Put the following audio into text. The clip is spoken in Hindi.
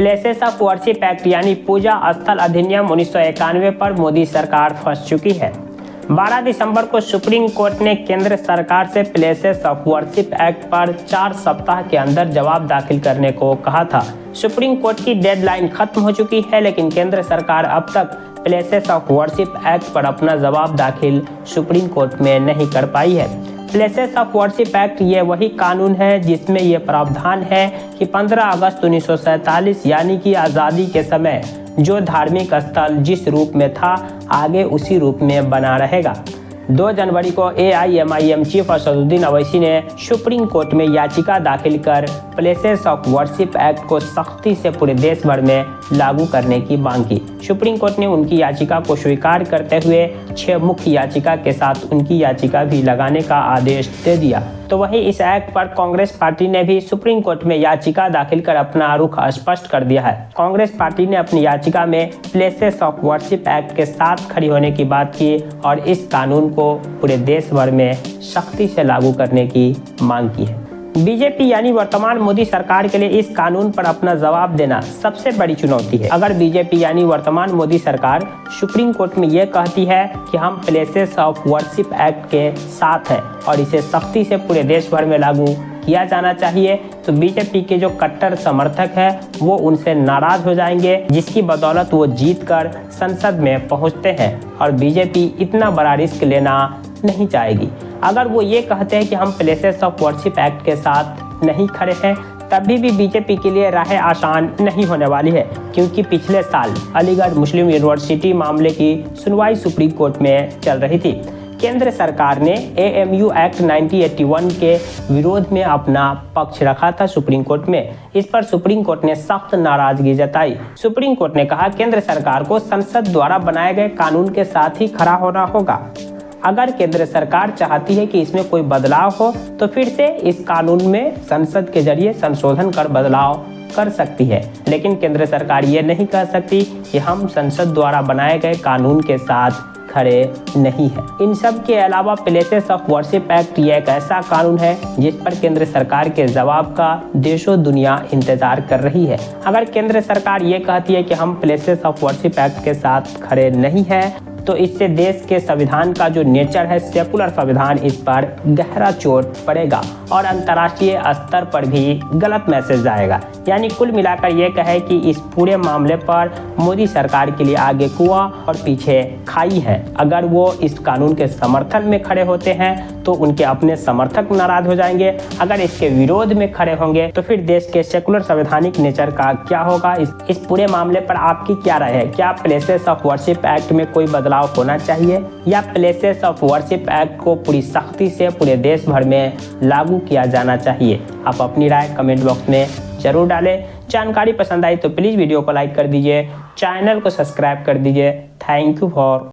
प्लेसेस ऑफ वर्शिप एक्ट यानी पूजा स्थल अधिनियम 1991 पर मोदी सरकार फंस चुकी है। 12 दिसंबर को सुप्रीम कोर्ट ने केंद्र सरकार से प्लेसेस ऑफ वर्शिप एक्ट पर 4 सप्ताह के अंदर जवाब दाखिल करने को कहा था। सुप्रीम कोर्ट की डेडलाइन खत्म हो चुकी है, लेकिन केंद्र सरकार अब तक प्लेसेस ऑफ वर्शिप एक्ट पर अपना जवाब दाखिल सुप्रीम कोर्ट में नहीं कर पाई है। प्लेसेस ऑफ वर्शिप एक्ट ये वही कानून है जिसमें यह प्रावधान है कि 15 अगस्त 1947 यानी कि आज़ादी के समय जो धार्मिक स्थल जिस रूप में था आगे उसी रूप में बना रहेगा। 2 जनवरी को AIMIM चीफ असदुद्दीन अवैसी ने सुप्रीम कोर्ट में याचिका दाखिल कर प्लेसेस ऑफ वर्शिप एक्ट को सख्ती से पूरे देश भर में लागू करने की मांग की। सुप्रीम कोर्ट ने उनकी याचिका को स्वीकार करते हुए 6 मुख्य याचिका के साथ उनकी याचिका भी लगाने का आदेश दे दिया। तो वहीं इस एक्ट पर कांग्रेस पार्टी ने भी सुप्रीम कोर्ट में याचिका दाखिल कर अपना रुख स्पष्ट कर दिया है। कांग्रेस पार्टी ने अपनी याचिका में प्लेसेस ऑफ वर्शिप एक्ट के साथ खड़ी होने की बात की और इस कानून को पूरे देश भर में सख्ती से लागू करने की मांग की है। बीजेपी यानी वर्तमान मोदी सरकार के लिए इस कानून पर अपना जवाब देना सबसे बड़ी चुनौती है। अगर बीजेपी यानी वर्तमान मोदी सरकार सुप्रीम कोर्ट में ये कहती है कि हम प्लेसेस ऑफ वर्शिप एक्ट के साथ हैं और इसे सख्ती से पूरे देश भर में लागू किया जाना चाहिए, तो बीजेपी के जो कट्टर समर्थक हैं वो उनसे नाराज हो जाएंगे, जिसकी बदौलत वो जीत कर संसद में पहुंचते हैं और बीजेपी इतना बड़ा रिस्क लेना नहीं चाहेगी। अगर वो ये कहते हैं कि हम प्लेसेस ऑफ वर्शिप एक्ट के साथ नहीं खड़े हैं, तभी भी बीजेपी के लिए राह आसान नहीं होने वाली है, क्योंकि पिछले साल अलीगढ़ मुस्लिम यूनिवर्सिटी मामले की सुनवाई सुप्रीम कोर्ट में चल रही थी। केंद्र सरकार ने AMU एक्ट 1981 के विरोध में अपना पक्ष रखा था सुप्रीम कोर्ट में। इस पर सुप्रीम कोर्ट ने सख्त नाराजगी जताई। सुप्रीम कोर्ट ने कहा केंद्र सरकार को संसद द्वारा बनाए गए कानून के साथ ही खड़ा होना होगा। अगर केंद्र सरकार चाहती है कि इसमें कोई बदलाव हो तो फिर से इस कानून में संसद के जरिए संशोधन कर बदलाव कर सकती है, लेकिन केंद्र सरकार ये नहीं कह सकती कि हम संसद द्वारा बनाए गए कानून के साथ खड़े नहीं है। इन सब के अलावा प्लेसेस ऑफ वर्शिप एक्ट ये एक ऐसा कानून है जिस पर केंद्र सरकार के जवाब का देशों दुनिया इंतजार कर रही है। अगर केंद्र सरकार ये कहती है कि हम प्लेसेस ऑफ वर्शिप एक्ट के साथ खड़े नहीं हैं, तो इससे देश के संविधान का जो नेचर है सेकुलर संविधान, इस पर गहरा चोट पड़ेगा और अंतर्राष्ट्रीय स्तर पर भी गलत मैसेज जाएगा। यानी कुल मिलाकर ये कहे कि इस पूरे मामले पर मोदी सरकार के लिए आगे कुआं और पीछे खाई है। अगर वो इस कानून के समर्थन में खड़े होते हैं तो उनके अपने समर्थक नाराज हो जाएंगे, अगर इसके विरोध में खड़े होंगे तो फिर देश के सेकुलर संवैधानिक नेचर का क्या होगा। इस पूरे मामले पर आपकी क्या राय है? क्या प्लेसेस ऑफ वर्शिप एक्ट में कोई बदलाव होना चाहिए या प्लेसेस ऑफ वर्शिप एक्ट को पूरी सख्ती से पूरे देश भर में लागू किया जाना चाहिए? आप अपनी राय कमेंट बॉक्स में जरूर डालें। जानकारी पसंद आई तो प्लीज़ वीडियो को लाइक कर दीजिए, चैनल को सब्सक्राइब कर दीजिए। Thank you for